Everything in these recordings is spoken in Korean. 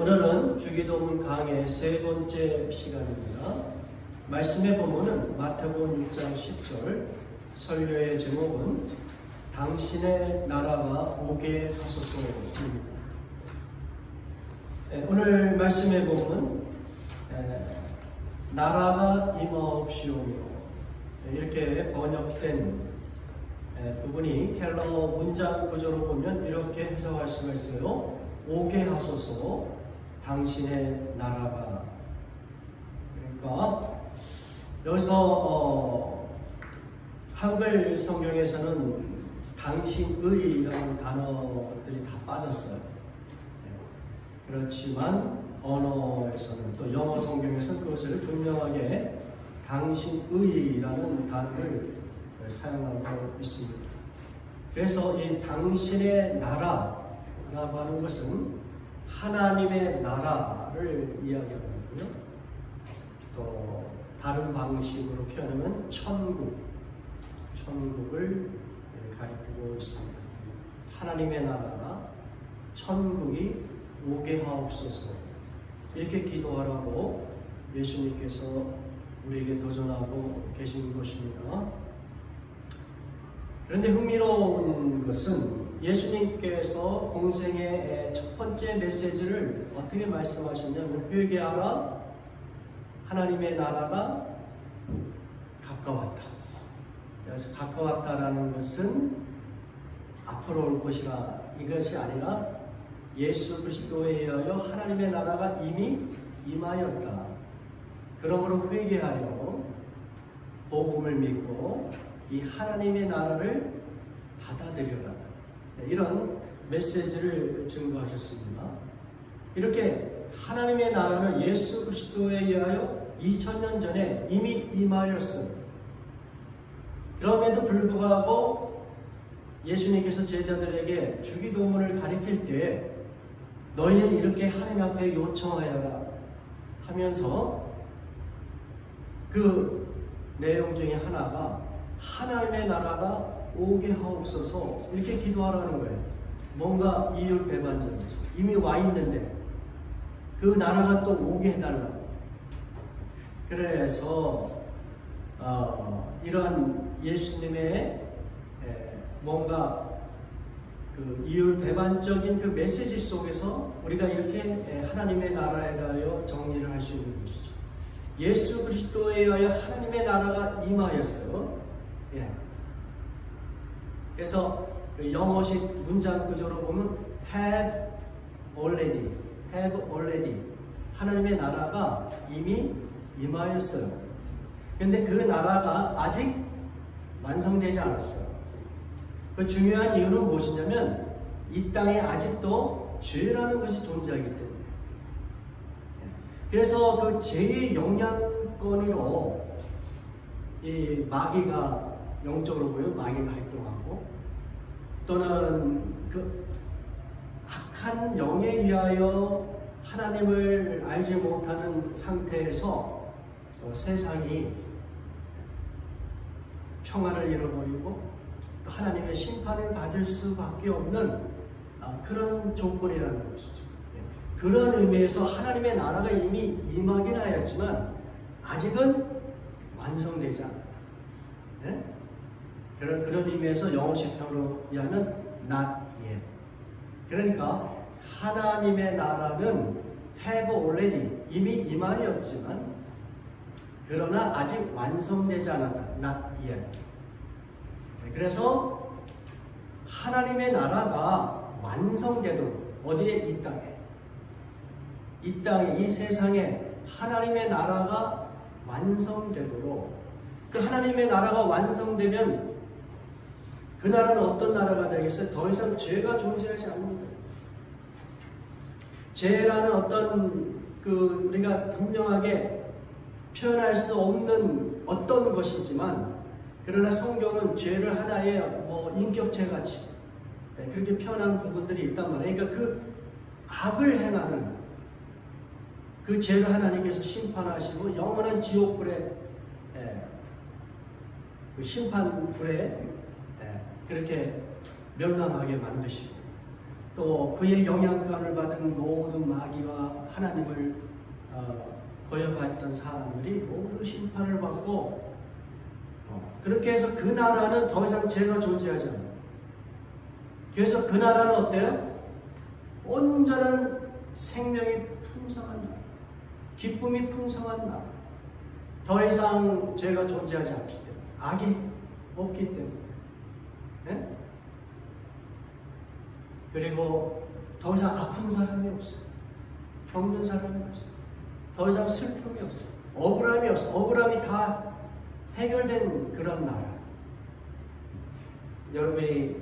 오늘은 주기도문 강의 세 번째 시간입니다. 말씀의 본문은 마태복음 6장 10절, 설교의 제목은 당신의 나라가 오게 하소서입니다. 오늘 말씀의 본문은 나라가 임하옵시오며 이렇게 번역된 부분이 헬라어 문장 구조로 보면 이렇게 해석할 수가 있어요. 오게 하소서 당신의 나라가. 그러니까 여기서 한글 성경에서는 당신의라는 단어들이 다 빠졌어요. 그렇지만 언어에서는 또 영어 성경에서는 그것을 분명하게 당신의라는 단어를 사용하고 있습니다. 그래서 이 당신의 나라라고 하는 것은 하나님의 나라를 이야기하고요. 또 다른 방식으로 표현하면 천국을 가리키고 있습니다. 하나님의 나라가 천국이 오게 하옵소서 이렇게 기도하라고 예수님께서 우리에게 도전하고 계신 것입니다. 그런데 흥미로운 것은 예수님께서 공생의 첫 번째 메시지를 어떻게 말씀하셨냐면 회개하라, 하나님의 나라가 가까웠다. 그래서 가까웠다라는 것은 앞으로 올 것이라 이것이 아니라 예수 그리스도에 의하여 하나님의 나라가 이미 임하였다. 그러므로 회개하여 복음을 믿고 이 하나님의 나라를 받아들여라. 이런 메시지를 증거하셨습니다. 이렇게 하나님의 나라는 예수 그리스도에 의하여 2000년 전에 이미 임하였습니다. 그럼에도 불구하고 예수님께서 제자들에게 주기도문을 가리킬 때 너희는 이렇게 하나님 앞에 요청하여라 하면서 그 내용 중에 하나가 하나님의 나라가 오게 하옵소서 이렇게 기도하라는 거예요. 뭔가 이율배반적이죠. 이미 와 있는데 그 나라가 또 오게 해달라고. 그래서 이러한 예수님의 뭔가 그 이율배반적인 그 메시지 속에서 우리가 이렇게 하나님의 나라에 대하여 정리를 할 수 있는 것이죠. 예수 그리스도에 의하여 하나님의 나라가 임하였어요. 그래서 영어식 문장 구조로 보면 have already 하나님의 나라가 이미 임하였어요. 그런데 그 나라가 아직 완성되지 않았어요. 그 중요한 이유는 무엇이냐면 이 땅에 아직도 죄라는 것이 존재하기 때문에. 그래서 그 죄의 영향권으로 이 마귀가 영적으로 보면 마귀가 활동하고 또는 그 악한 영에 의하여 하나님을 알지 못하는 상태에서 세상이 평안을 잃어버리고 또 하나님의 심판을 받을 수밖에 없는 그런 조건이라는 것이죠. 그런 의미에서 하나님의 나라가 이미 임하긴 하였지만 아직은 완성되지 않았다. 그런 의미에서 영어식 표현으로 의하면 not yet. 그러니까 하나님의 나라는 have already 이미 임하였지만 그러나 아직 완성되지 않았다. not yet. 그래서 하나님의 나라가 완성되도록 어디에? 이 땅에 이 세상에 하나님의 나라가 완성되도록 그 하나님의 나라가 완성되면 그 나라는 어떤 나라가 되겠어요? 더 이상 죄가 존재하지 않습니다. 죄라는 어떤 우리가 분명하게 표현할 수 없는 어떤 것이지만 그러나 성경은 죄를 하나의 인격체 같이 그렇게 표현하는 부분들이 있단 말이에요. 그러니까 그 악을 행하는 그 죄를 하나님께서 심판하시고 영원한 지옥불에 그 심판불에 그렇게 멸망하게 만드시고 또 그의 영향권을 받은 모든 마귀와 하나님을 거역했던 사람들이 모두 심판을 받고 그렇게 해서 그 나라는 더 이상 죄가 존재하지 않아요. 그래서 그 나라는 어때요? 온전한 생명이 풍성한 나라, 기쁨이 풍성한 나라, 더 이상 죄가 존재하지 않기 때문에, 악이 없기 때문에, 네? 그리고 더 이상 아픈 사람이 없어요. 병든 사람이 없어요. 더 이상 슬픔이 없어요. 억울함이 없어요. 억울함이 다 해결된 그런 나라. 여러분이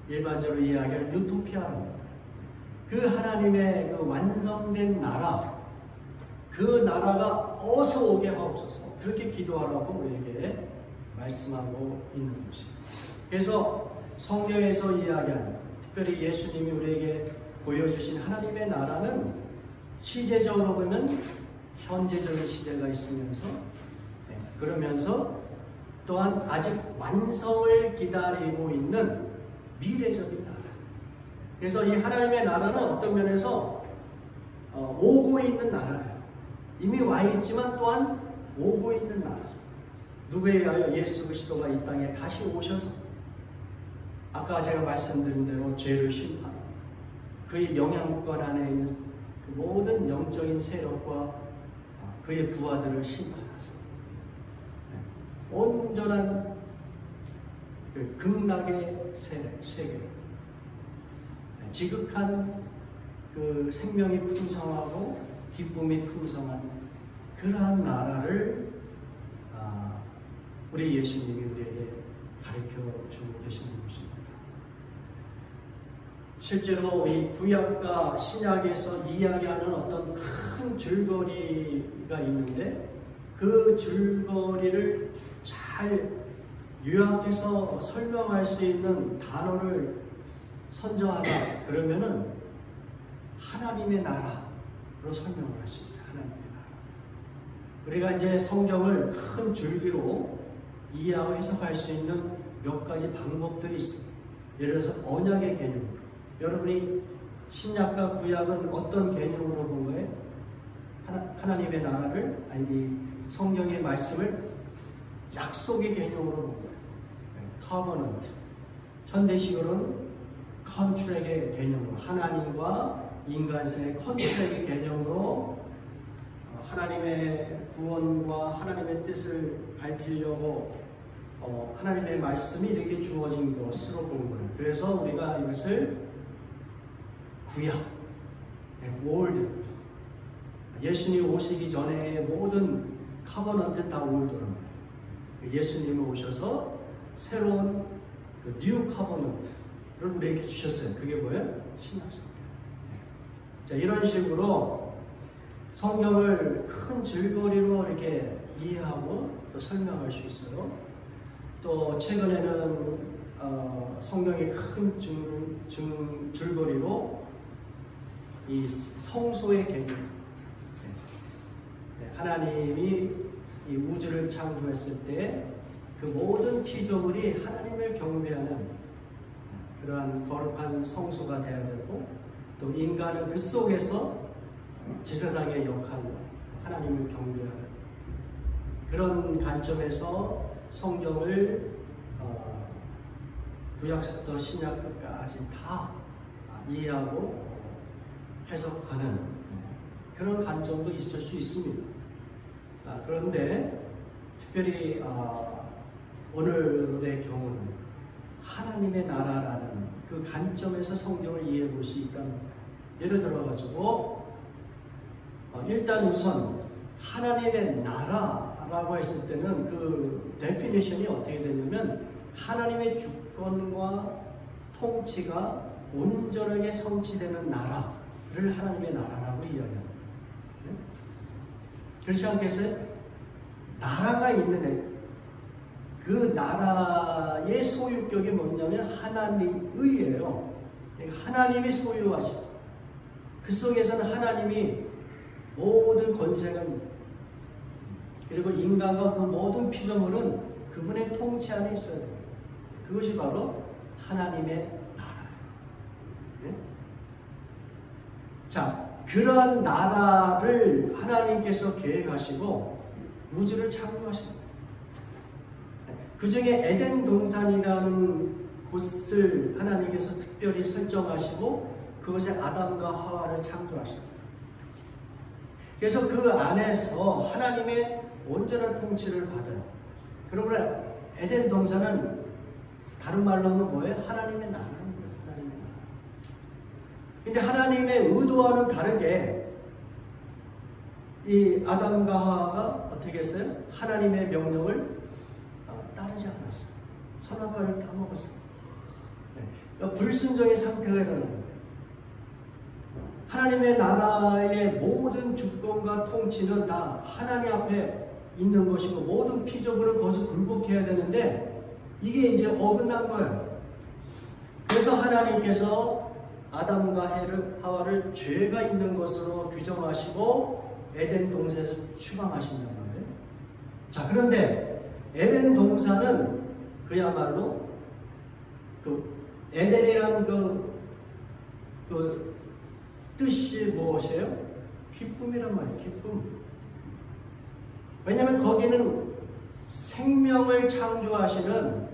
일반적으로 이야기하는 유토피아로 그 하나님의 그 완성된 나라, 그 나라가 어서 오게 하옵소서. 그렇게 기도하라고 우리에게 말씀하고 있는 것입니다. 그래서 성경에서 이야기하는, 특별히 예수님이 우리에게 보여주신 하나님의 나라는 시제적으로 보면 현재적인 시제가 있으면서, 그러면서 또한 아직 완성을 기다리고 있는 미래적인 나라. 그래서 이 하나님의 나라는 어떤 면에서 오고 있는 나라예요. 이미 와 있지만 또한 오고 있는 나라죠. 누구에 의하여? 예수 그리스도가 이 땅에 다시 오셔서 아까 제가 말씀드린 대로 죄를 심판하고 그의 영향권 안에 있는 그 모든 영적인 세력과 그의 부하들을 심판하소. 온전한 그 극락의 세계, 지극한 그 생명이 풍성하고 기쁨이 풍성한 그러한 나라를 우리 예수님이 우리에게 가르쳐 주고 계시는 것입니다. 실제로 이 구약과 신약에서 이야기하는 어떤 큰 줄거리가 있는데 그 줄거리를 잘 요약해서 설명할 수 있는 단어를 선정하라 그러면은 하나님의 나라로 설명을 할 수 있어요. 하나님의 나라. 우리가 이제 성경을 큰 줄기로 이해하고 해석할 수 있는 몇 가지 방법들이 있습니다. 예를 들어서 언약의 개념으로. 여러분이 신약과 구약은 어떤 개념으로 본 거예요? 하나님의 나라를, 아니 성경의 말씀을 약속의 개념으로 본 거예요. 커버넌트. 현대식으로는 컨트랙의 개념으로, 하나님과 인간 사이의 컨트랙의 개념으로 하나님의 구원과 하나님의 뜻을 밝히려고 하나님의 말씀이 이렇게 주어진 것으로 본 거예요. 그래서 우리가 이것을 구약, 올드, 예수님 오시기 전에 모든 커버넌트는 다 올드랍니다. 예수님이 오셔서 새로운 그 뉴 커버넌트를 우리에게 주셨어요. 그게 뭐예요? 신약성경. 자, 이런 식으로 성경을 큰 줄거리로 이렇게 이해하고 또 설명할 수 있어요. 또 최근에는 성경의 큰 줄거리로 이 성소의 개념, 하나님이 이 우주를 창조했을 때 그 모든 피조물이 하나님을 경배하는 그러한 거룩한 성소가 되어야 되고, 또 인간은 그 속에서 지세상의 역할로 하나님을 경배하는 그런 관점에서 성경을 구약부터 신약 끝까지 다 이해하고 해석하는 그런 관점도 있을 수 있습니다. 그런데 특별히 오늘의 경우는 하나님의 나라라는 그 관점에서 성경을 이해해 볼 수 있다는 거예요. 예를 들어가지고 일단 우선 하나님의 나라라고 했을 때는 그 데피니션이 어떻게 되냐면 하나님의 주권과 통치가 온전하게 성취되는 나라를 하나님의 나라라고 이야기합니다. 그렇지 않겠어요? 나라가 있는 그 나라의 소유격이 뭐냐면 하나님의예요. 하나님이 소유하시고 그 속에서는 하나님이 모든 권세가 있는, 그리고 인간과 그 모든 피조물은 그분의 통치 안에 있어야 돼요. 그것이 바로 하나님의 나라예요. 네? 자, 그 그러한 나라를 하나님께서 계획하시고 우주를 창조하십니다. 그 중에 에덴 동산이라는 곳을 하나님께서 특별히 설정하시고 그곳에 아담과 하와를 창조하십니다. 그래서 그 안에서 하나님의 온전한 통치를 받아요. 그러므로 에덴 동산은 다른 말로 하면 뭐예요? 하나님의 나라인 거예요. 하나님의 나라. 근데 하나님의 의도와는 다르게 이 아담과 하와가 어떻게 했어요? 하나님의 명령을 따르지 않았어요. 선악과를 따먹었어요. 네. 불순종의 상태가 일어나는 거예요. 하나님의 나라의 모든 주권과 통치는 다 하나님 앞에 있는 것이고 모든 피조물은 거기서 굴복해야 되는데 이게 이제 어긋난 거예요. 그래서 하나님께서 아담과 하와를 죄가 있는 것으로 규정하시고 에덴 동산에서 추방하신단 말이에요. 자, 그런데 에덴 동산은 그야말로 에덴이란 그 뜻이 무엇이에요? 기쁨이란 말이에요. 기쁨. 왜냐하면 거기는 생명을 창조하시는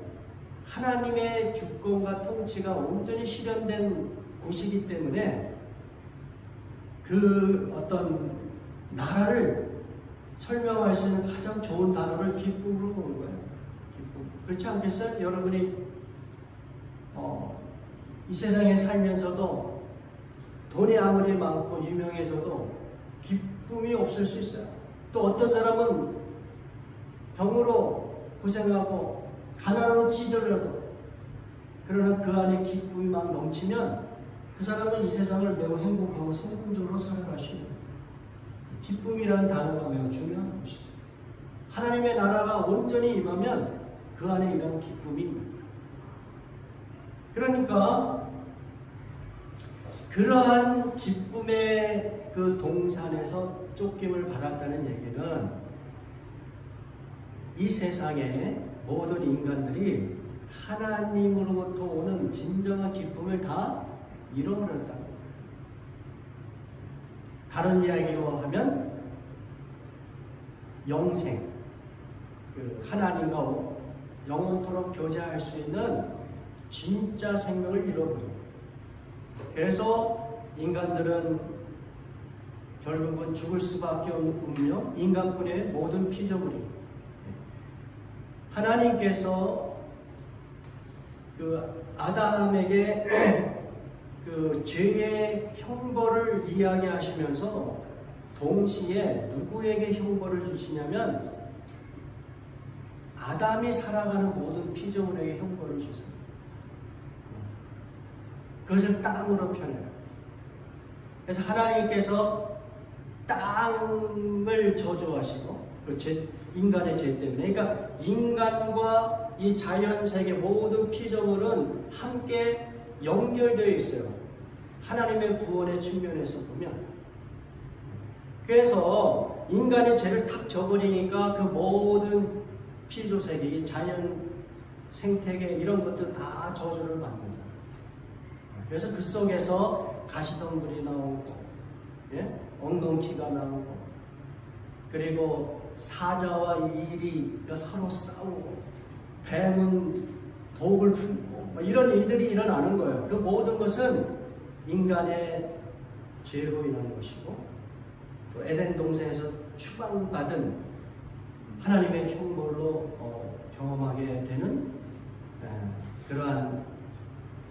하나님의 주권과 통치가 온전히 실현된 곳이기 때문에 그 어떤 나라를 설명할 수 있는 가장 좋은 단어를 기쁨으로 보는 거예요. 기쁨. 그렇지 않겠어요? 여러분이 이 세상에 살면서도 돈이 아무리 많고 유명해져도 기쁨이 없을 수 있어요. 또 어떤 사람은 병으로 고생하고 가난으로 찌들어도 그러나 그 안에 기쁨이 막 넘치면 그 사람은 이 세상을 매우 행복하고 성공적으로 살아갈 수 있는 기쁨이라는 단어가 매우 중요한 것이죠. 하나님의 나라가 온전히 임하면 그 안에 이런 기쁨이 있는 거예요. 그러니까 그러한 기쁨의 그 동산에서 쫓김을 받았다는 얘기는 이 세상의 모든 인간들이 하나님으로부터 오는 진정한 기쁨을 다 잃어버렸다는 거예요. 다른 이야기로 하면 영생, 하나님과 영원토록 교제할 수 있는 진짜 생명을 잃어버립니다. 그래서 인간들은 결국은 죽을 수밖에 없는 운명, 인간뿐의 모든 피조물이 하나님께서 그 아담에게 그 죄의 형벌을 이야기하시면서 동시에 누구에게 형벌을 주시냐면 아담이 살아가는 모든 피조물에게 형벌을 주세요. 그것을 땅으로 표현해요. 그래서 하나님께서 땅을 저주하시고 인간의 죄 때문에, 그러니까 인간과 이 자연세계 모든 피조물은 함께 연결되어 있어요. 하나님의 구원의 측면에서 보면. 그래서 인간의 죄를 탁 져버리니까 그 모든 피조세계, 이 자연 생태계 이런 것들 다 저주를 받는다. 그래서 그 속에서 가시덤불이 나오고, 예? 엉겅퀴가 나오고, 그리고 사자와 일이 서로 싸우고, 뱀은 독을 품고, 이런 일들이 일어나는 거예요. 그 모든 것은 인간의 죄로 인한 것이고, 또 에덴 동산에서 추방받은 하나님의 형벌로 경험하게 되는 그러한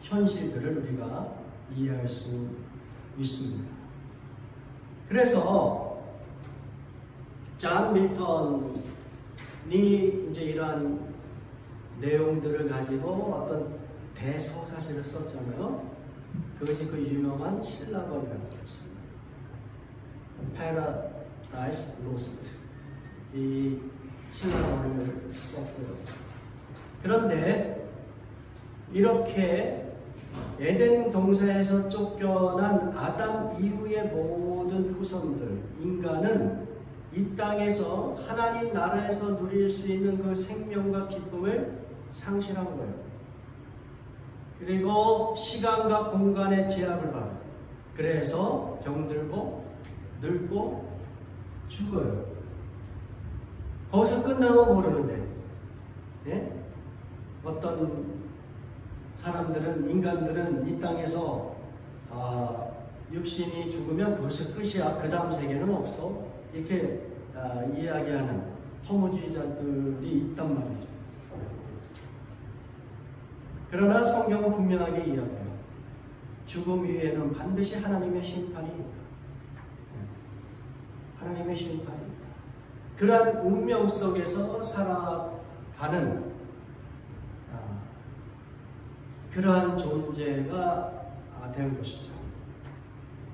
현실들을 우리가 이해할 수 있습니다. 그래서 존 밀턴이 이제 이러한 내용들을 가지고 어떤 대서사시를 썼잖아요. 그것이 그 유명한 신라건이라는 것입니다. Paradise Lost, 이 신라건을 썼고요. 그런데 이렇게 에덴 동산에서 쫓겨난 아담 이후의 모든 후손들, 인간은 이 땅에서 하나님 나라에서 누릴 수 있는 그 생명과 기쁨을 상실한 거예요. 그리고 시간과 공간의 제약을 받아요. 그래서 병들고 늙고 죽어요. 거기서 끝나면 모르는데, 예? 어떤 사람들은, 인간들은 이 땅에서 육신이 죽으면 그것이 끝이야. 그 다음 세계는 없어. 이렇게 이야기하는 허무주의자들이 있단 말이죠. 그러나 성경은 분명하게 이야기해요. 죽음 위에는 반드시 하나님의 심판이 있다. 하나님의 심판이 있다. 그러한 운명 속에서 살아가는 그러한 존재가 된 것이죠.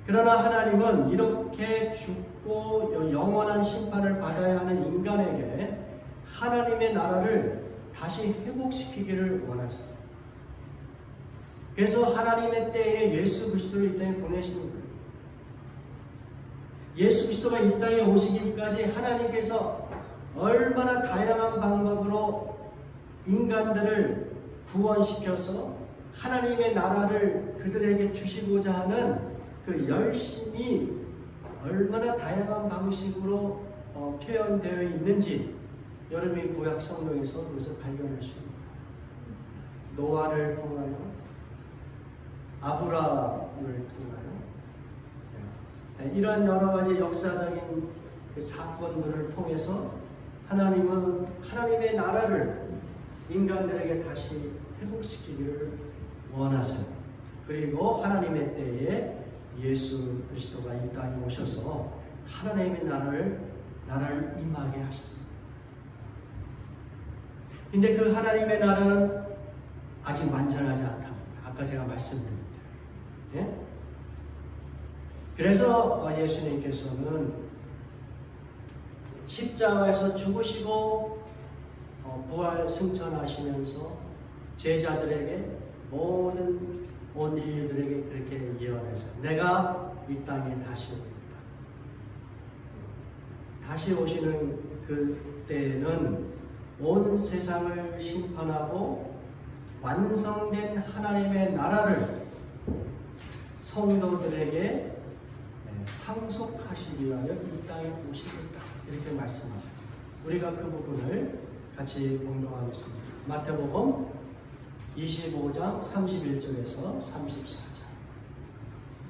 그러나 하나님은 이렇게 죽고 영원한 심판을 받아야 하는 인간에게 하나님의 나라를 다시 회복시키기를 원하십니다. 그래서 하나님의 때에 예수 그리스도를 이 땅에 보내신 거예요. 예수 그리스도가 이 땅에 오시기까지 하나님께서 얼마나 다양한 방법으로 인간들을 구원시켜서 하나님의 나라를 그들에게 주시고자 하는 그 열심이 얼마나 다양한 방식으로 표현되어 있는지 여러분이 구약 성경에서 그것을 발견할 수 있습니다. 노아를 통하여, 아브라함을 통하여, 이런 여러 가지 역사적인 그 사건들을 통해서 하나님은 하나님의 나라를 인간들에게 다시 회복시키기를 원하세요. 그리고 하나님의 때에 예수 그리스도가 이 땅에 오셔서 하나님의 나라를 임하게 하셨어요. 근데 그 하나님의 나라는 아직 완전하지 않다. 아까 제가 말씀드린 대로. 예? 그래서 예수님께서는 십자가에서 죽으시고 부활 승천하시면서 제자들에게 모든 온 인류들에게 그렇게 예언해서 내가 이 땅에 다시 옵니다. 다시 오시는 그때는 온 세상을 심판하고 완성된 하나님의 나라를 성도들에게 상속하시기 위하여 이 땅에 오시겠다. 이렇게 말씀하세요. 우리가 그 부분을 같이 공동하겠습니다. 마태복음 25장 31절에서 34절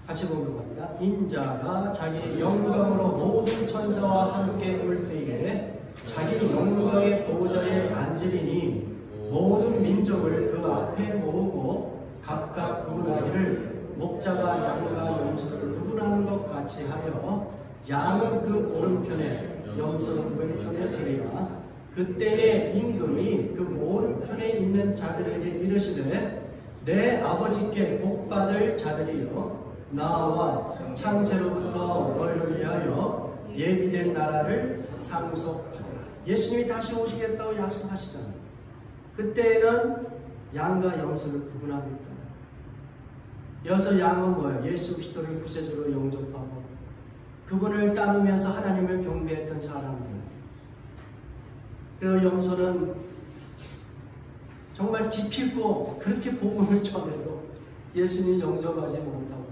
같이 공동합니다. 인자가 자기 영광으로 모든 천사와 함께 올 때에 자기 영광의 보좌에 앉으리니 모든 민족을 그 앞에 모으고 각각 구분하기를 목자가 양과 염소를 구분하는 것 같이 하여 양은 그 오른편에 염소는 왼편에 두리라. 그때에 임금이 그 오른편에 있는 자들에게 이르시되 내 아버지께 복받을 자들이여 나와 창세로부터 너희를 위하여 예비된 나라를 상속하리라. 예수님이 다시 오시겠다고 약속하시잖아요. 그때에는 양과 염소를 구분하겠다. 여기서 양은 뭐예요? 예수 그리스도를 구세주로 영접하고 그분을 따르면서 하나님을 경배했던 사람들. 그리고 염소는 정말 기필코 그렇게 복음을 전해도 예수님 영접하지 못하고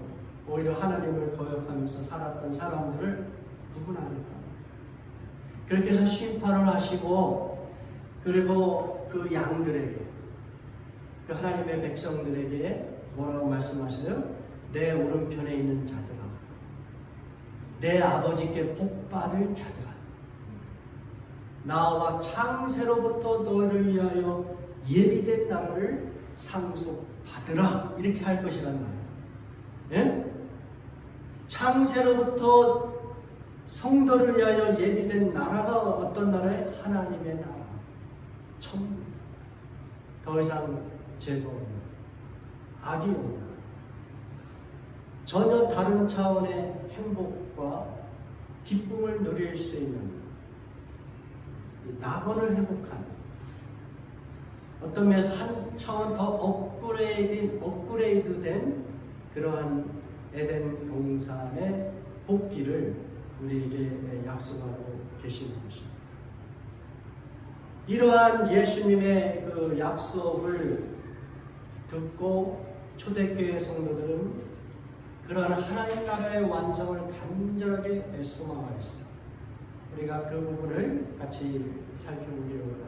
오히려 하나님을 거역하면서 살았던 사람들을 구분하겠다. 그렇게 해서 심판을 하시고 그리고 그 양들에게 그 하나님의 백성들에게 뭐라고 말씀하세요? 내 오른편에 있는 자들아, 내 아버지께 복받을 자들아, 나와 창세로부터 너희를 위하여 예비된 나라를 상속받으라. 이렇게 할 것이란 말이에요. 예? 창세로부터 성도를 위하여 예비된 나라가 어떤 나라에? 하나님의 나라. 천국. 더 이상 죄가 없는, 악이 없는, 전혀 다른 차원의 행복과 기쁨을 누릴 수 있는 낙원을 회복한, 어떤 면에서 한 차원 더 업그레이드된 그러한 에덴 동산의 복귀를 우리에게 약속하고 계시는 것입니다. 이러한 예수님의 그 약속을 듣고 초대교회 성도들은 그러한 하나님 나라의 완성을 간절하게 소망하였어요. 우리가 그 부분을 같이 살펴보기로 합니다.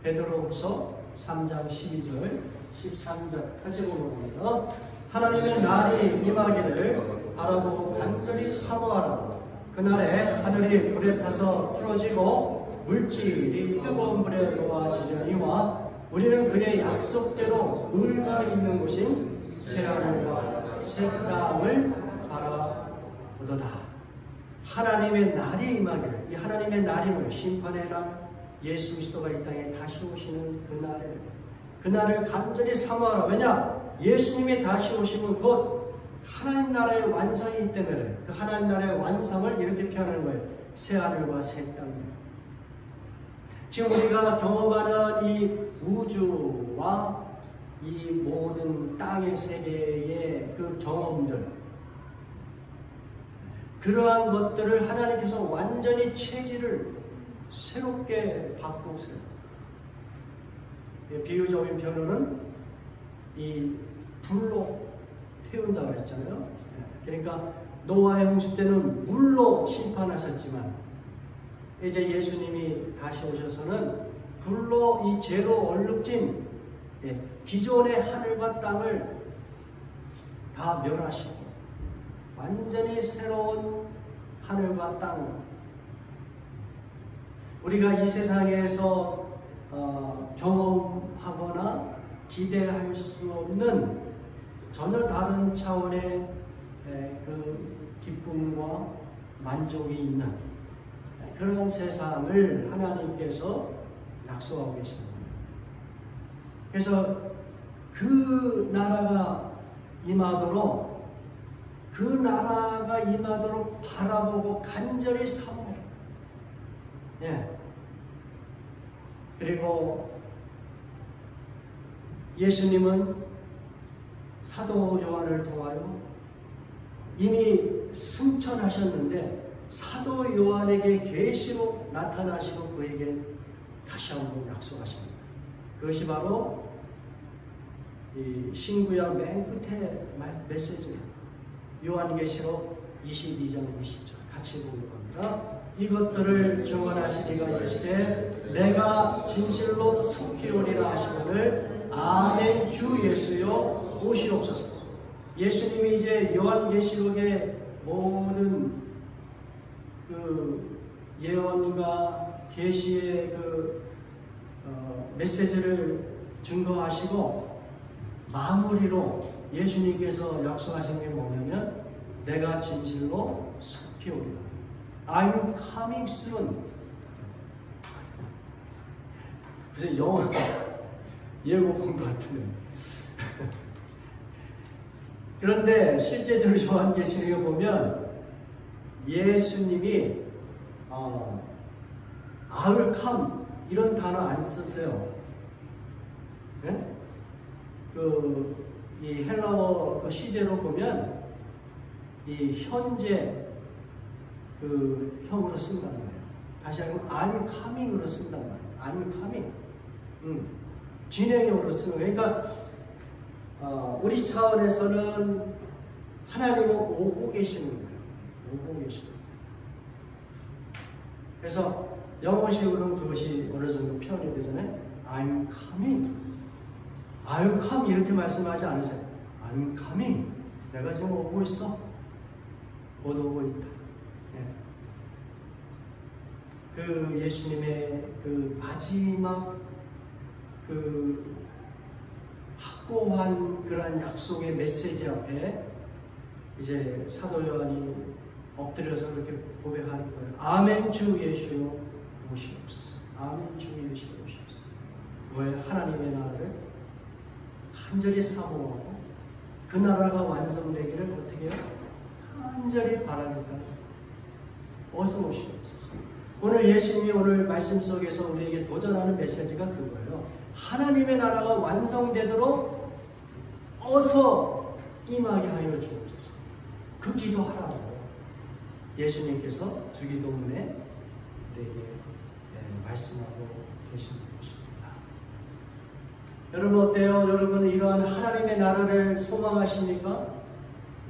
베드로후서 3장 12절, 13절 같이 보겠습니다. 하나님의 날이 임하기를 바라고 간절히 사모하라. 그날에 하늘이 불에 타서 풀어지고 물질이 뜨거운 불에 녹아지려니와 우리는 그의 약속대로 의가 있는 곳인 새하늘과 새 땅을 바라보도다. 하나님의 날이 임하기를, 이 하나님의 날임을 심판의 날, 예수 그리스도가 이 땅에 다시 오시는 그 날을 간절히 사모하라. 왜냐? 예수님이 다시 오시면 곧 하나님 나라의 완성이 있기 때문에 그 하나님 나라의 완성을 이렇게 표현하는 거예요. 새하늘과 새 땅이에요. 지금 우리가 경험하는 이 우주와 이 모든 땅의 세계의 그 경험들, 그러한 것들을 하나님께서 완전히 체질을 새롭게 바꾸세요. 비유적인 표현은 이 불로 태운다고 했잖아요. 그러니까 노아의 홍수 때는 물로 심판하셨지만 이제 예수님이 다시 오셔서는 불로 이 죄로 얼룩진 기존의 하늘과 땅을 다 멸하시고 완전히 새로운 하늘과 땅, 우리가 이 세상에서 경험하거나 기대할 수 없는 전혀 다른 차원의 그 기쁨과 만족이 있는 그런 세상을 하나님께서 약속하고 계십니다. 그래서 그 나라가 임하도록 바라보고 간절히 사모해요. 그리고 예수님은 사도 요한을 통하여 이미 승천하셨는데 사도 요한에게 계시로 나타나시고 그에게 다시 한번 약속하십니다. 그것이 바로 이 신구약 맨 끝에 메시지예요. 요한계시록 22장 20절 같이 보는 겁니다. 이것들을 증언하시리가 이르시되 내가 진실로 속히 오리라 하시거늘 아멘. 주 예수여 오시옵소서. 예수님이 이제 요한계시록의 모든 그 예언과 계시의 그 메시지를 증거하시고 마무리로 예수님께서 약속하신 게 뭐냐면 내가 진실로 속히 오리라. I'm coming soon. 무슨 영화 예고편 같은. 그런데 실제적으로 요한계시록에 보면 예수님이 I'll come 이런 단어 안 쓰세요. 네? 이 헬라어 그 시제로 보면 이 현재 그 형으로 쓴다는 거예요. 다시 한번 I'm coming으로 쓴다는 거예요. I'm coming. 진행형으로 쓰는 거예요. 그러니까 우리 차원에서는 하나님은 오고 계시는 거예요. 오고 계시는 거예요. 그래서 영어식으로는 그것이 어느 정도 표현이 되잖아요. I'm coming. I'll come 이렇게 말씀하지 않으세요. I'm coming. 내가 지금 오고 있어. 곧 오고 있다. 그 예수님의 그 마지막 그 확고한 그러한 약속의 메시지 앞에 이제 사도 요한이 엎드려서 그렇게 고백하는 거예요. 아멘 주 예수여 오시옵소서. 아멘 주 예수여 오시옵소서. 왜 하나님의 나라를 간절히 사모하고 그 나라가 완성되기를 어떻게 해요? 간절히 바라니까 어서 오시옵소서. 오늘 예수님이 오늘 말씀 속에서 우리에게 도전하는 메시지가 그거예요. 하나님의 나라가 완성되도록 어서 임하게 하여 주옵소서. 그 기도하라고 예수님께서 주기도문에 우리에게 말씀하고 계신 것입니다. 여러분 어때요? 여러분은 이러한 하나님의 나라를 소망하십니까?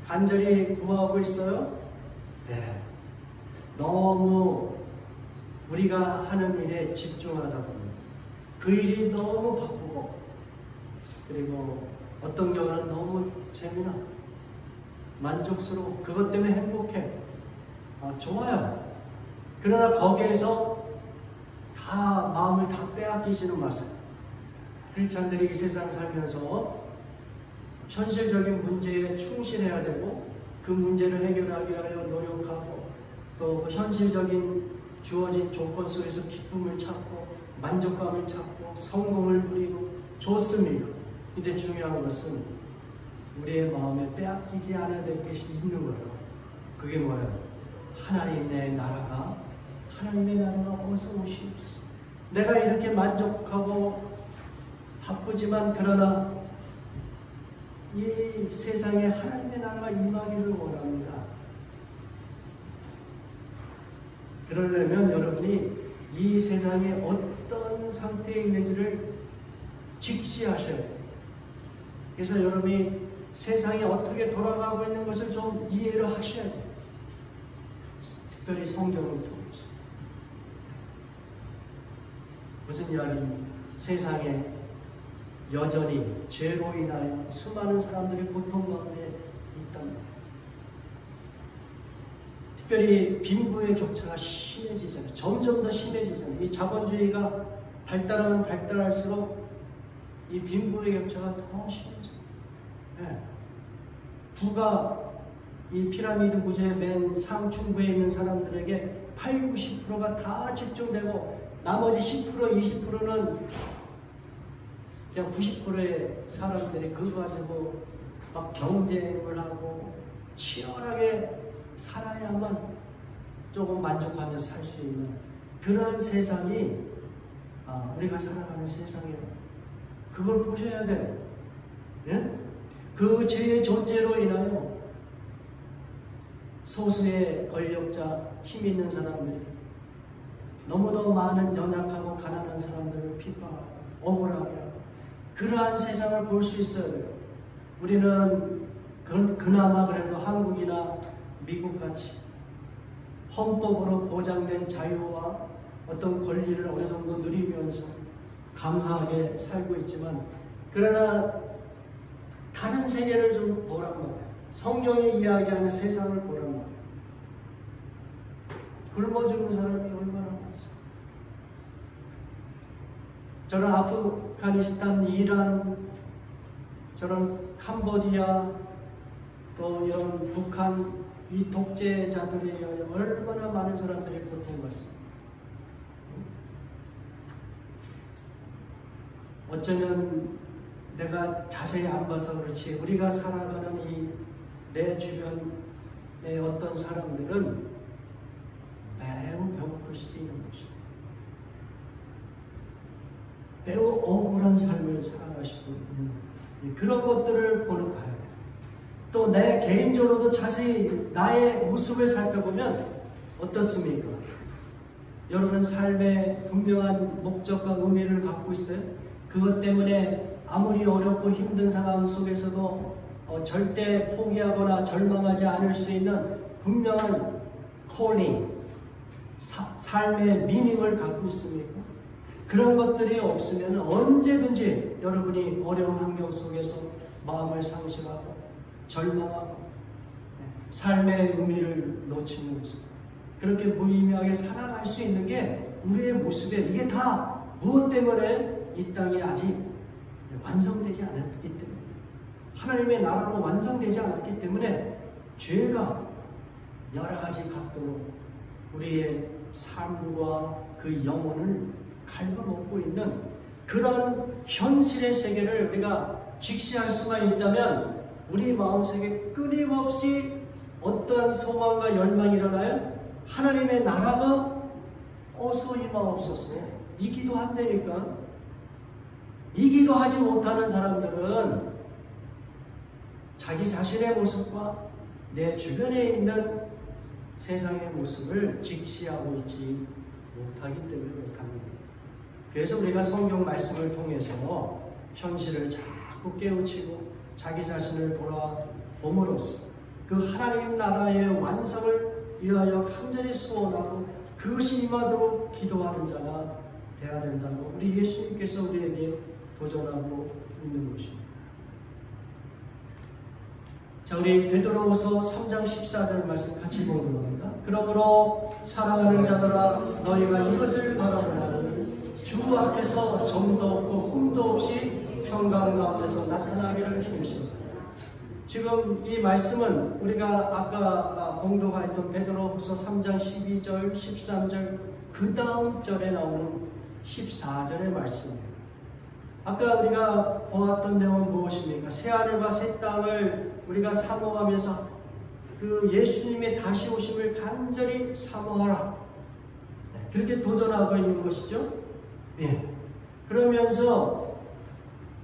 간절히 구하고 있어요? 네. 너무 우리가 하는 일에 집중하다 보면 그 일이 너무 바쁘고, 그리고 어떤 경우는 너무 재미나고 만족스러워, 그것 때문에 행복해, 좋아요. 그러나 거기에서 다 마음을 다 빼앗기지는 마세요. 크리스찬들이 이 세상 살면서 현실적인 문제에 충실해야 되고, 그 문제를 해결하기 위하여 노력하고, 또 그 현실적인 주어진 조건 속에서 기쁨을 찾고 만족감을 찾고 성공을 누리고 좋습니다. 근데 중요한 것은 우리의 마음에 빼앗기지 않아야 될 것이 있는 거예요. 그게 뭐예요? 하나님의 나라가 어서 오시옵소서. 내가 이렇게 만족하고 바쁘지만, 그러나 이 세상에 하나님의 나라가 임하기를 원합니다. 그러려면 여러분이 이 세상에 어떤 상태에 있는지를 직시하셔야 돼요. 그래서 여러분이 세상이 어떻게 돌아가고 있는 것을 좀 이해를 하셔야 돼요. 특별히 성경을 통해서. 무슨 이야기입니까? 세상에 여전히 죄로 인하여 수많은 사람들이 고통 가운데 있답니다. 특별히 빈부의 격차가 심해지잖아요. 점점 더 심해지잖아요. 이 자본주의가 발달하면 발달할수록 이 빈부의 격차가 더 심해져요. 네. 부가 이 피라미드 구조의 맨 상층부에 있는 사람들에게 80, 90%가 다 집중되고, 나머지 10%, 20%는 그냥 90%의 사람들이 그거 가지고 막 경쟁을 하고 치열하게 살아야만 조금 만족하며 살 수 있는 그런 세상이 우리가 살아가는 세상이에요. 그걸 보셔야 돼요. 예? 그 죄의 존재로 인하여 소수의 권력자, 힘 있는 사람들이 너무도 많은 연약하고 가난한 사람들을 핍박하고 억울하게 하고, 그러한 세상을 볼 수 있어야 돼요. 우리는 그나마 그래도 한국이나 미국같이 헌법으로 보장된 자유와 어떤 권리를 어느 정도 누리면서 감사하게 살고 있지만, 그러나 다른 세계를 좀 보란 말이에요. 성경이 이야기하는 세상을 보란 말이에요. 굶어 죽는 사람이 얼마나 많습니까? 저는 아프가니스탄, 이란, 저는 캄보디아, 또 이런 북한, 이 독재자들에 의하여 얼마나 많은 사람들이 고통받습니다. 어쩌면 내가 자세히 안 봐서 그렇지, 우리가 살아가는 이 내 주변의 어떤 사람들은 매우 배고플 수도 있는 것입니다. 매우 억울한 삶을 살아가시고 있는 그런 것들을 봐야 돼요. 또 내 개인적으로도 자세히 나의 모습을 살펴보면 어떻습니까? 여러분 삶의 분명한 목적과 의미를 갖고 있어요? 그것 때문에 아무리 어렵고 힘든 상황 속에서도 절대 포기하거나 절망하지 않을 수 있는 분명한 콜링, 삶의 미닝을 갖고 있습니까? 그런 것들이 없으면 언제든지 여러분이 어려운 환경 속에서 마음을 상실하고 절망하고 삶의 의미를 놓치는 것입니다. 그렇게 무의미하게 살아갈 수 있는 게 우리의 모습에, 이게 다 무엇 때문에 이 땅이 아직 완성되지 않았기 때문에, 하나님의 나라로 완성되지 않았기 때문에 죄가 여러 가지 각도로 우리의 삶과 그 영혼을 갉아먹고 있는 그런 현실의 세계를 우리가 직시할 수만 있다면 우리 마음속에 끊임없이 어떠한 소망과 열망이 일어나요? 하나님의 나라가 어서 임하옵소서. 이 기도한다니까. 이 기도하지 못하는 사람들은 자기 자신의 모습과 내 주변에 있는 세상의 모습을 직시하고 있지 못하기 때문에 그렇답니다. 그래서 우리가 성경 말씀을 통해서 현실을 자꾸 깨우치고 자기 자신을 돌아봄으로써 그 하나님 나라의 완성을 위하여 간절히 소원하고 그것이 임하도록 기도하는 자가 되어야 된다고 우리 예수님께서 우리에게 도전하고 있는 것입니다. 자, 우리 베드로후서 3장 14절 말씀 같이 보도록 합니다. 그러므로 사랑하는 자들아 너희가 이것을 바라보나니 주 앞에서 점도 없고 흠도 없이 평강 가운데서 나타나기를 힘쓰라. 지금 이 말씀은 우리가 아까 봉독하였던 베드로후서 3장 12절, 13절 그 다음 절에 나오는 14절의 말씀이에요. 아까 우리가 보았던 내용은 무엇입니까? 새하늘과 새 땅을 우리가 사모하면서 그 예수님의 다시 오심을 간절히 사모하라. 그렇게 도전하고 있는 것이죠. 예. 그러면서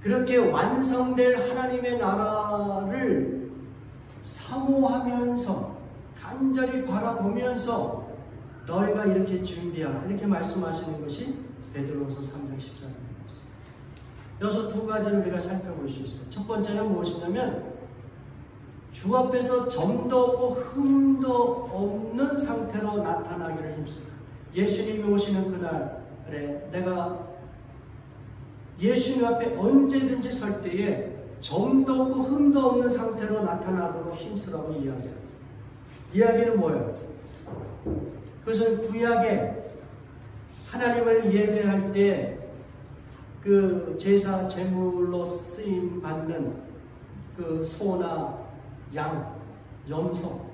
그렇게 완성될 하나님의 나라를 사모하면서 간절히 바라보면서 너희가 이렇게 준비하라. 이렇게 말씀하시는 것이 베드로후서 3장 14절입니다. 여기서 두 가지를 우리가 살펴볼 수 있어요. 첫 번째는 무엇이냐면 주 앞에서 점도 없고 흠도 없는 상태로 나타나기를 힘씁니다. 예수님이 오시는 그날에 내가 예수님 앞에 언제든지 설 때에 점도 없고 흠도 없는 상태로 나타나도록 힘쓰라고 이야기해요. 이야기는 뭐예요? 그것은 구약에 하나님을 예배할 때 그 제사 제물로 쓰임 받는 그 소나 양, 염소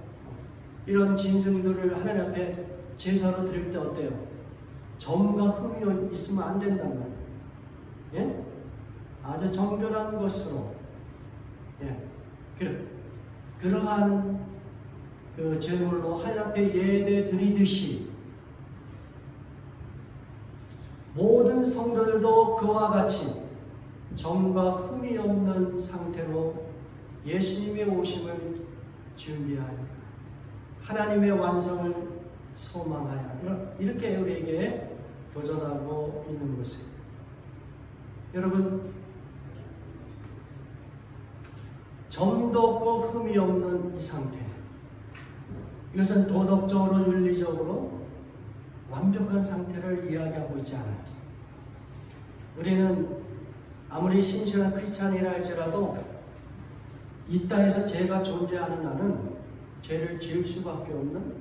이런 짐승들을 하나님 앞에 제사로 드릴 때 어때요? 점과 흠이 있으면 안 된단 말이에요. 예? 아주 정결한 것으로 예. 그러한 그 제물로 하나님 앞에 예배 드리듯이 모든 성도들도 그와 같이 점과 흠이 없는 상태로 예수님의 오심을 준비하여 하나님의 완성을 소망하여 이렇게 우리에게 도전하고 있는 것입니다. 여러분, 점도 없고 흠이 없는 이 상태, 이것은 도덕적으로 윤리적으로 완벽한 상태를 이야기하고 있지 않아요. 우리는 아무리 신실한 크리스찬이라 할지라도 이 땅에서 죄가 존재하는 한은 죄를 지을 수밖에 없는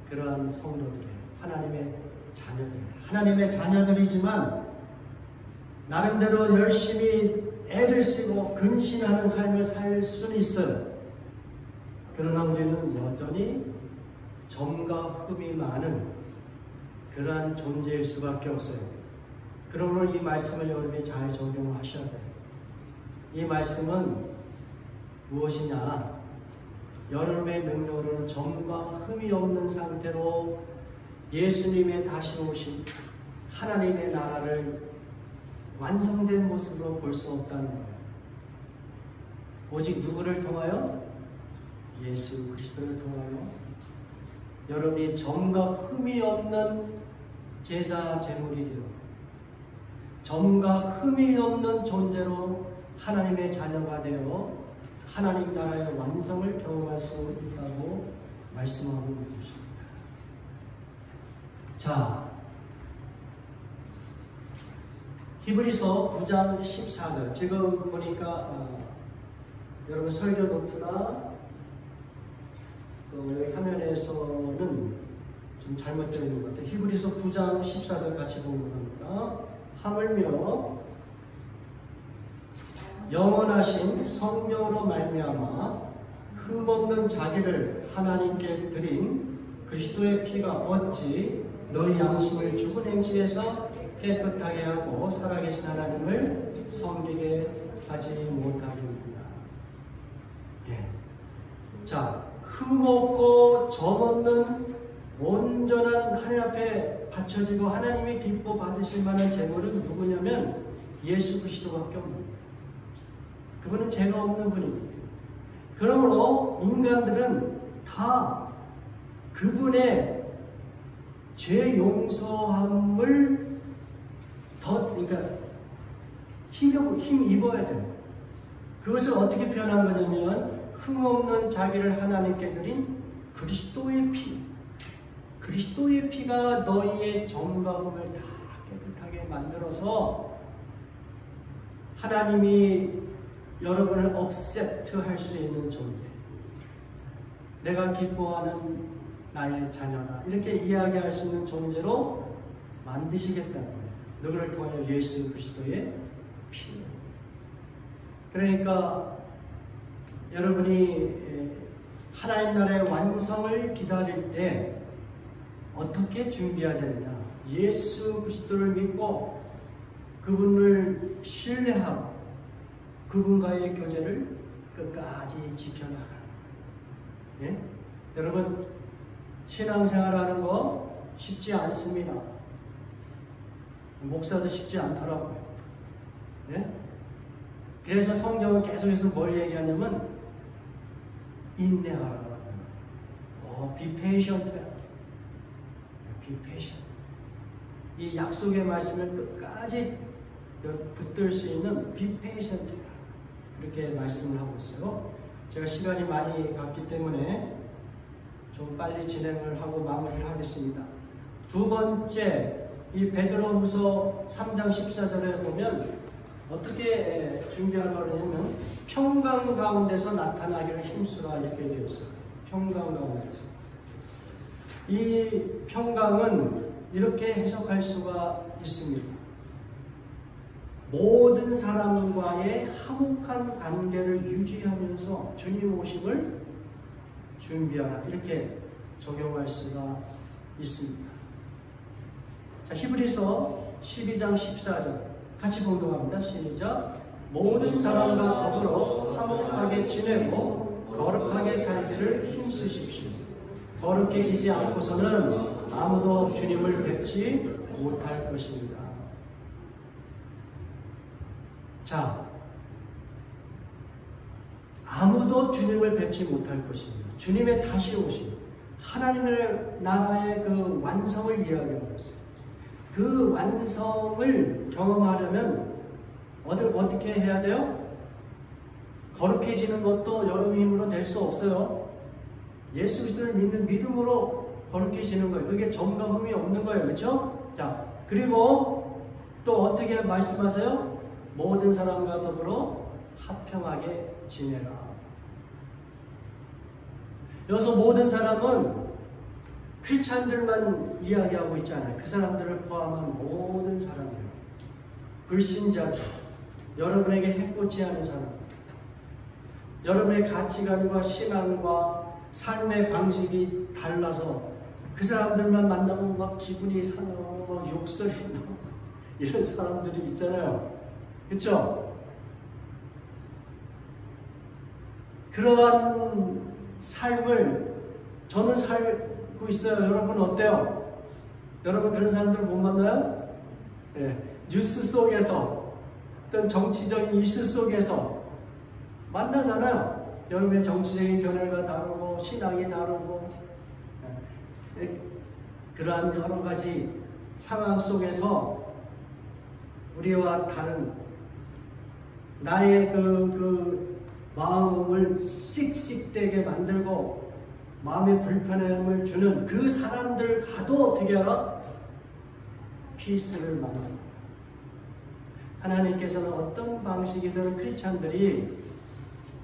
그러한 성도들이에요. 하나님의 자녀들이에요. 하나님의 자녀들이지만 나름대로 열심히 애를 쓰고 근신하는 삶을 살 수는 있어요. 그러나 우리는 여전히 점과 흠이 많은 그러한 존재일 수밖에 없어요. 그러므로 이 말씀을 여러분이 잘 적용하셔야 돼요. 이 말씀은 무엇이냐? 여러분의 능력으로는 점과 흠이 없는 상태로 예수님의 다시 오신 하나님의 나라를 완성된 모습으로 볼 수 없다는 거예요. 오직 누구를 통하여? 예수 그리스도를 통하여 여러분이 점과 흠이 없는 제사 제물이 되어 점과 흠이 없는 존재로 하나님의 자녀가 되어 하나님 나라의 완성을 경험할 수 있다고 말씀하고 있는 것입니다. 자, 히브리서 9장 14절. 지금 보니까 여러분 설교 노트나 여기 화면에서는 좀 잘못되어 있는 것 같아요. 히브리서 9장 14절 같이 보는 겁니다. 하물며 영원하신 성령으로 말미암아 흠없는 자기를 하나님께 드린 그리스도의 피가 어찌 너희 양심을 죽은 행실에서 깨끗하게 하고 살아계신 하나님을 섬기게 하지 못하겠느냐. 예. 자, 흠없고 점없는 온전한 하나님 앞에 바쳐지고 하나님이 기뻐 받으실 만한 제물은 누구냐면 예수 그리스도밖에 없는 거예요. 그분은 죄가 없는 분입니다. 그러므로 인간들은 다 그분의 죄 용서함을 그러니까 힘 입어야 돼요. 그것을 어떻게 표현한 거냐면 흠없는 자기를 하나님께 드린 그리스도의 피, 그리스도의 피가 너희의 정과금을 다 깨끗하게 만들어서 하나님이 여러분을 억셉트 할 수 있는 존재, 내가 기뻐하는 나의 자녀다, 이렇게 이야기할 수 있는 존재로 만드시겠다는 거예요. 누구를 통하여? 예수 그리스도의 피. 그러니까 여러분이 하나님 나라의 완성을 기다릴 때 어떻게 준비해야 되느냐? 예수 그리스도를 믿고 그분을 신뢰하고 그분과의 교제를 끝까지 지켜나가는. 예? 여러분, 신앙생활하는 거 쉽지 않습니다. 목사도 쉽지 않더라고요. 예? 그래서 성경은 계속해서 뭘 얘기하냐면 인내하라. be patient. be patient. 이 약속의 말씀을 끝까지 붙들 수 있는 be patient. 그렇게 말씀을 하고 있어요. 제가 시간이 많이 갔기 때문에 좀 빨리 진행을 하고 마무리를 하겠습니다. 두 번째, 이 베드로후서 3장 14절에 보면 어떻게 준비하라고 하냐면 평강 가운데서 나타나기를 힘쓰라, 이렇게 되어 있어요. 평강 가운데서. 이 평강은 이렇게 해석할 수가 있습니다. 모든 사람과의 화목한 관계를 유지하면서 주님 오심을 준비하라, 이렇게 적용할 수가 있습니다. 자, 히브리서 12장 14절 같이 봉독합니다. 시작. 모든 사람과 더불어 화목하게 지내고 거룩하게 살기를 힘쓰십시오. 거룩해지지 않고서는 아무도 주님을 뵙지 못할 것입니다. 자, 아무도 주님을 뵙지 못할 것입니다. 주님의 다시 오심, 하나님의 나라의 그 완성을 이야기하고 있어요. 그 완성을 경험하려면 어떻게 해야 돼요? 거룩해지는 것도 여러분 힘으로 될 수 없어요. 예수 그리스도를 믿는 믿음으로 거룩해지는 거예요. 그게 점과 흠이 없는 거예요. 그렇죠? 자, 그리고 또 어떻게 말씀하세요? 모든 사람과 더불어 화평하게 지내라. 여기서 모든 사람은 크리스찬들만 이야기하고 있잖아요. 그 사람들을 포함한 모든 사람이에요. 불신자들, 여러분에게 해코지 하는 사람, 여러분의 가치관과 신앙과 삶의 방식이 달라서 그 사람들만 만나면 막 기분이 상하고 막 욕설이 나고 이런 사람들이 있잖아요. 그렇죠? 그러한 삶을 저는 살고 있어요. 여러분 어때요? 여러분 그런 사람들 못 만나요? 네. 뉴스 속에서 어떤 정치적인 이슈 속에서 만나잖아요. 여러분의 정치적인 견해가 다르고 신앙이 다르고 그러한 여러 가지 상황 속에서 우리와 다른 나의 그 마음을 씩씩되게 만들고 마음의 불편함을 주는 그 사람들과도 어떻게 하라? 피스를 만든다. 하나님께서는 어떤 방식이든 크리스찬들이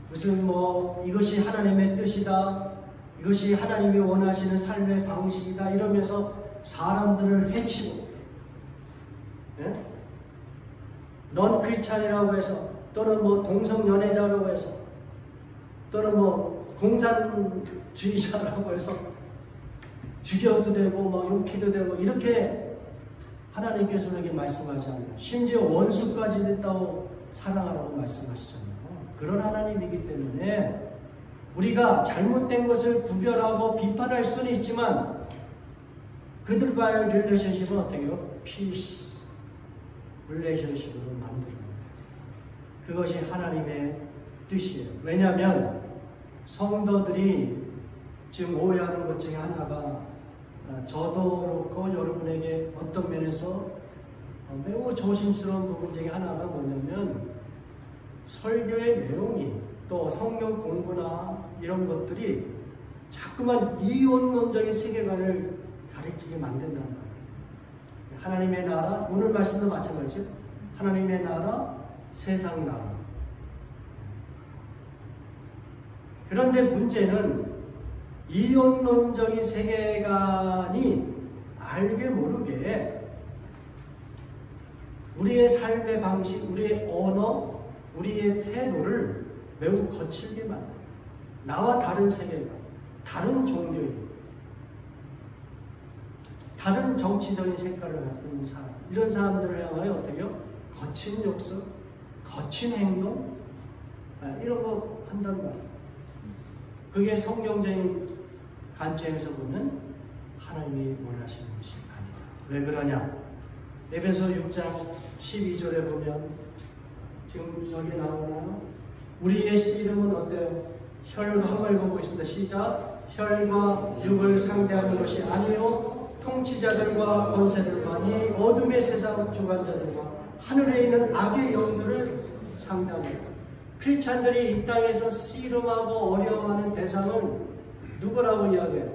무슨 이것이 하나님의 뜻이다, 이것이 하나님이 원하시는 삶의 방식이다 이러면서 사람들을 해치고, 예? 넌 크리스찬이라고 해서, 또는 동성연애자라고 해서, 또는 공산주의자라고 해서 죽여도 되고 욕해도 되고 이렇게 하나님께서 우리에게 말씀하지 않아요. 심지어 원수까지 됐다고 사랑하라고 말씀하시잖아요. 그런 하나님이기 때문에 우리가 잘못된 것을 구별하고 비판할 수는 있지만 그들과의 릴레이션십은 어떻게 해요? 피스 릴레이션십으로 만듭니다. 그것이 하나님의 뜻이에요. 왜냐하면 성도들이 지금 오해하는 것 중에 하나가 저도 그렇고 여러분에게 어떤 면에서 매우 조심스러운 부분 중에 하나가 뭐냐면 설교의 내용이 또 성경 공부나 이런 것들이 자꾸만 이혼론적인 세계관을 가리키게 만든단 말이에요. 하나님의 나라, 오늘 말씀도 마찬가지죠. 하나님의 나라, 세상 나라. 그런데 문제는 이혼론적인 세계관이 알게 모르게 우리의 삶의 방식, 우리의 언어, 우리의 태도를 매우 거칠게 만들어요. 나와 다른 세계관, 다른 종교인, 다른 정치적인 색깔을 가지고 있는 사람, 이런 사람들을 향하여 어떻게요? 거친 욕설, 거친 행동, 이런 거 한단 말이에요. 그게 성경적인 관점에서 보면 하나님이 원하시는 것이 아니다. 왜 그러냐? 에베소 6장 12절에 보면 지금 여기 나오나요? 우리의 씨름은 어때요? 혈과 한번 읽어보겠습니다. 시작. 혈과 육을 상대하는 것이 아니요 통치자들과 권세들과 이 어둠의 세상 주관자들과 하늘에 있는 악의 영들을 상대합니다. 크리스찬들이 이 땅에서 씨름하고 어려워하는 대상은 누구라고 이야기해요?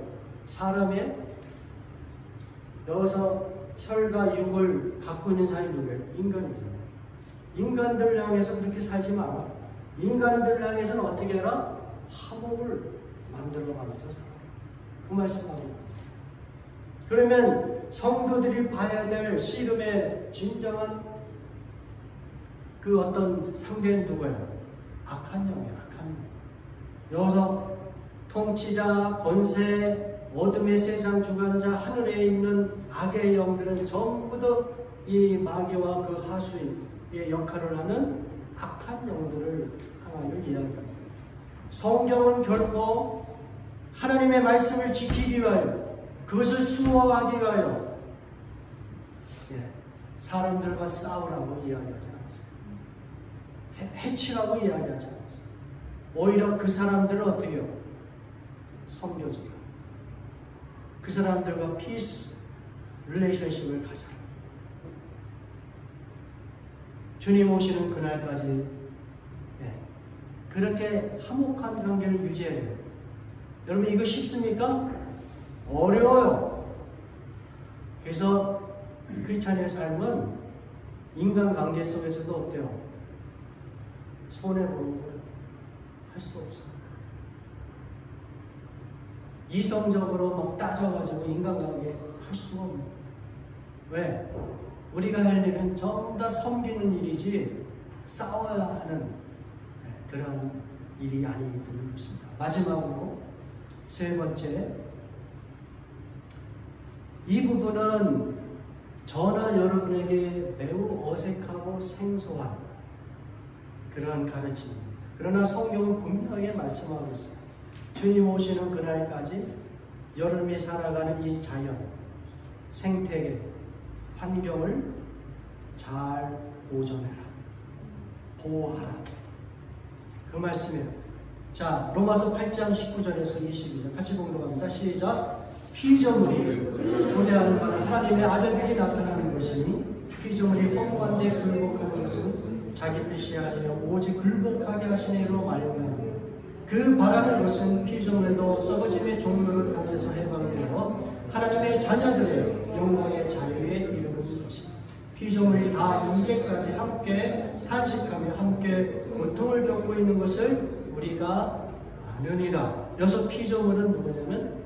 사람의, 여기서 혈과 육을 갖고 있는 사람이 누구예요? 인간이잖아요. 인간들 향해서 그렇게 살지 마라. 인간들 향해서는 어떻게 해라? 화목을 만들어가면서 살아. 그 말씀하고. 그러면 성도들이 봐야 될 씨름의 진정한 그 어떤 상대는 누구예요? 악한 영이에요. 악한 영. 여기서 통치자, 권세, 어둠의 세상 주관자, 하늘에 있는 악의 영들은 전부 다 이 마귀와 그 하수인의 역할을 하는 악한 영들을 향하여 이야기합니다. 성경은 결코 하나님의 말씀을 지키기 위하여, 그것을 수호하기 위하여 사람들과 싸우라고 이야기하지 않았어요. 해치라고 이야기하지 않았어요. 오히려 그 사람들을 어떻게 해요? 섬겨줘라. 그 사람들과 피스 릴레이션십을 가져라. 주님 오시는 그날까지 그렇게 화목한 관계를 유지해야 돼요. 여러분 이거 쉽습니까? 어려워요. 그래서 크리스찬의 삶은 인간관계 속에서도 어때요? 손해보는 걸 할 수 없어요. 이성적으로 막 따져가지고 인간관계 할 수가 없는. 왜? 우리가 할 일은 전부 다 섬기는 일이지 싸워야 하는 그런 일이 아니기 때문에 그렇습니다. 마지막으로 세 번째, 이 부분은 저나 여러분에게 매우 어색하고 생소한 그러한 가르침입니다. 그러나 성경은 분명하게 말씀하고 있어요. 주님 오시는 그날까지 여러분이 살아가는 이 자연, 생태계, 환경을 잘 보존해라. 보호하라. 그 말씀이에요. 자, 로마서 8장 19절에서 22절 같이 보도록 합니다. 시작. 피조물이 고대하는 바는 하나님의 아들들이 나타나는 것이니 피조물이 허무한데 굴복하는 것은 자기 뜻이 아니라 오직 굴복하게 하시네로 말미암아 그 바라는 것은 피조물도 썩어짐의 종로를 가져서 해방을 이루어 하나님의 자녀들의 영광의 자유에 이르는 것입니다. 피조물이 다 이제까지 함께 탄식하며 함께 고통을 겪고 있는 것을 우리가 아느니라. 여기서 피조물은 누구냐면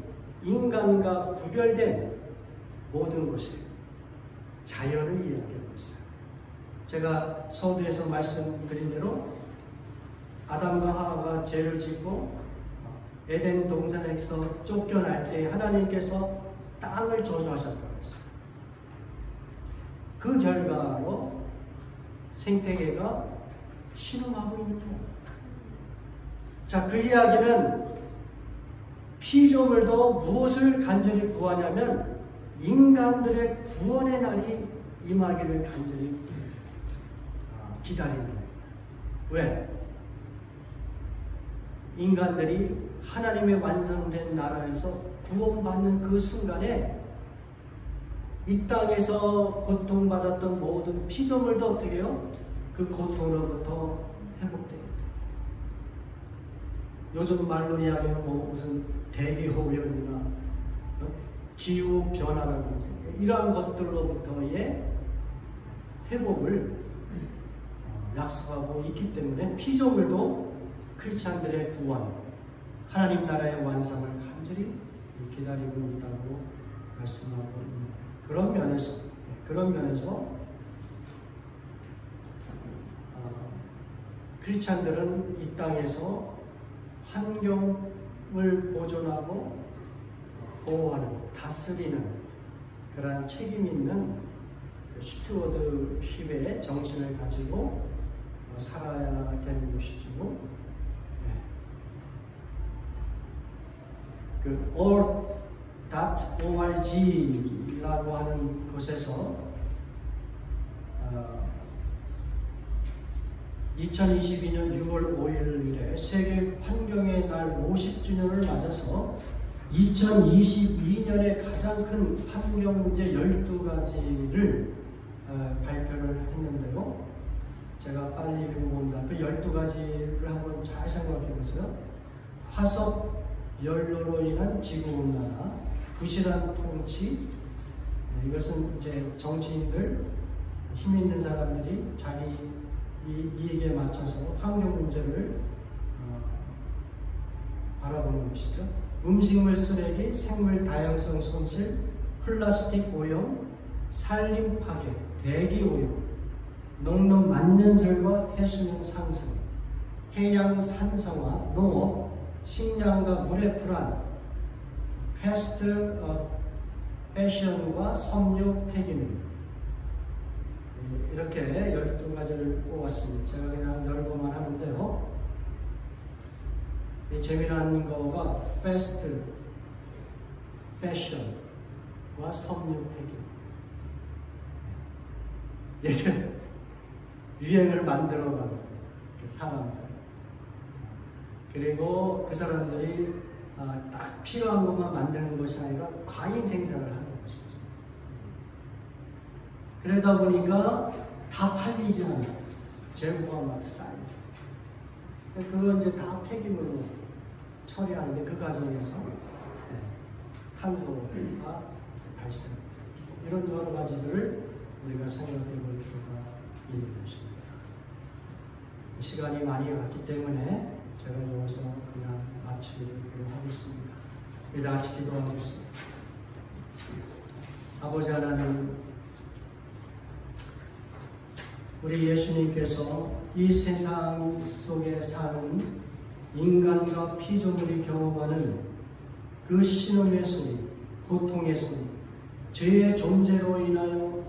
인간과 구별된 모든 것이에요. 자연을 이야기하고 있어요. 제가 서두에서 말씀드린 대로 아담과 하와가 죄를 짓고 에덴 동산에서 쫓겨날 때 하나님께서 땅을 저주하셨다고 했어요. 그 결과로 생태계가 신음하고 있는 거예요. 자, 그 이야기는 피조물도 무엇을 간절히 구하냐면 인간들의 구원의 날이 임하기를 간절히 기다리는 거예요. 왜? 인간들이 하나님의 완성된 나라에서 구원받는 그 순간에 이 땅에서 고통받았던 모든 피조물도 어떻게 해요? 그 고통으로부터 회복됩니다. 요즘 말로 이야기하는 뭐 무슨 대기오염이나 기후 변화라든지 이러한 것들로부터의 회복을 약속하고 있기 때문에 피조물도 크리스찬들의 구원, 하나님 나라의 완성을 간절히 기다리고 있다고 말씀하고 있습니다. 그런 면에서 크리스찬들은 이 땅에서 환경을 보존하고 보호하는, 다스리는 그러한 책임 있는 스튜어드십의 정신을 가지고 살아야 되는 것이죠. 그 earth.org라고 하는 곳에서 2022년 6월 5일에 세계 환경의 날 50주년을 맞아서 2022년에 가장 큰 환경 문제 12가지를 발표를 했는데요. 제가 빨리 읽어본다. 그 12가지를 한번 잘 생각해 보세요. 화석 연료로 인한 지구온난화, 부실한 통치, 이것은 이제 정치인들, 힘 있는 사람들이 자기 이익에 맞춰서 환경 문제를 바라보는 것이죠. 음식물 쓰레기, 생물 다양성 손실, 플라스틱 오염, 산림 파괴, 대기 오염, 농업 만년설과 해수면 상승, 해양 산성화, 농업, 식량과 물의 불안, 패스트 패션과 섬유 폐기물, 이렇게 12가지를 뽑았습니다. 제가 그냥 열고만 하는데요. 이 재미난 거가 패스트 패션과 섬유 폐기물, 이게 유행을 만들어가는 사람들, 그리고 그 사람들이 딱 필요한 것만 만드는 것이 아니라 과잉 생산을 하는 것이죠. 그러다 보니까 다 팔리지 않아요. 재고가 막 쌓여요. 그건 이제 다 폐기물로 처리하는데 그 과정에서 탄소가 발생. 이런 여러 가지들을 우리가 생각해 볼 필요가 있는 것입니다. 시간이 많이 갔기 때문에 제가 여기서 그냥 마치도록 하겠습니다. 우리 다 같이 기도하겠습니다. 아버지 하나님, 우리 예수님께서 이 세상 속에 사는 인간과 피조물이 경험하는 그 신음의 소리, 고통의 소리, 죄의 존재로 인하여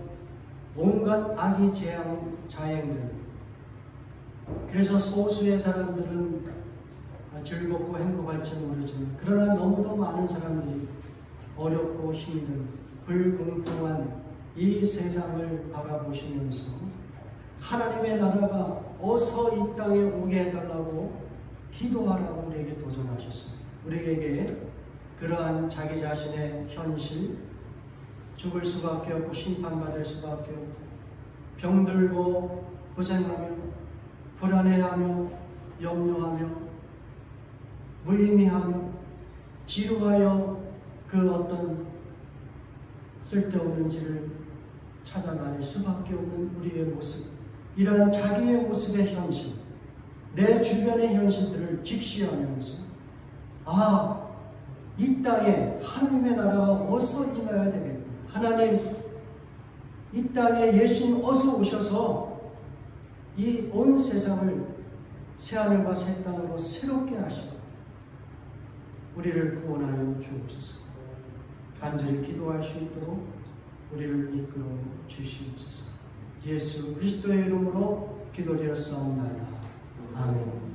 온갖 악이 자행들, 그래서 소수의 사람들은 즐겁고 행복할지 모르지만 그러나 너무도 많은 사람들이 어렵고 힘든 불공평한 이 세상을 바라보시면서 하나님의 나라가 어서 이 땅에 오게 해달라고 기도하라고 우리에게 도전하셨습니다. 우리에게 그러한 자기 자신의 현실, 죽을 수밖에 없고 심판받을 수밖에 없고 병들고 고생하며 불안해하며 염려하며 무의미하며 지루하여 그 어떤 쓸데없는 일을 찾아다닐 수밖에 없는 우리의 모습, 이러한 자기의 모습의 현실, 내 주변의 현실들을 직시하면서 이 땅에 하나님의 나라가 어서 임해야 되겠구나. 하나님, 이 땅에 예수님 어서 오셔서 이 온 세상을 새하늘과 새 땅으로 새롭게 하시고 우리를 구원하여 주옵소서. 간절히 기도할 수 있도록 우리를 이끌어 주시옵소서. 예수 그리스도의 이름으로 기도드렸사옵나이다. 아멘.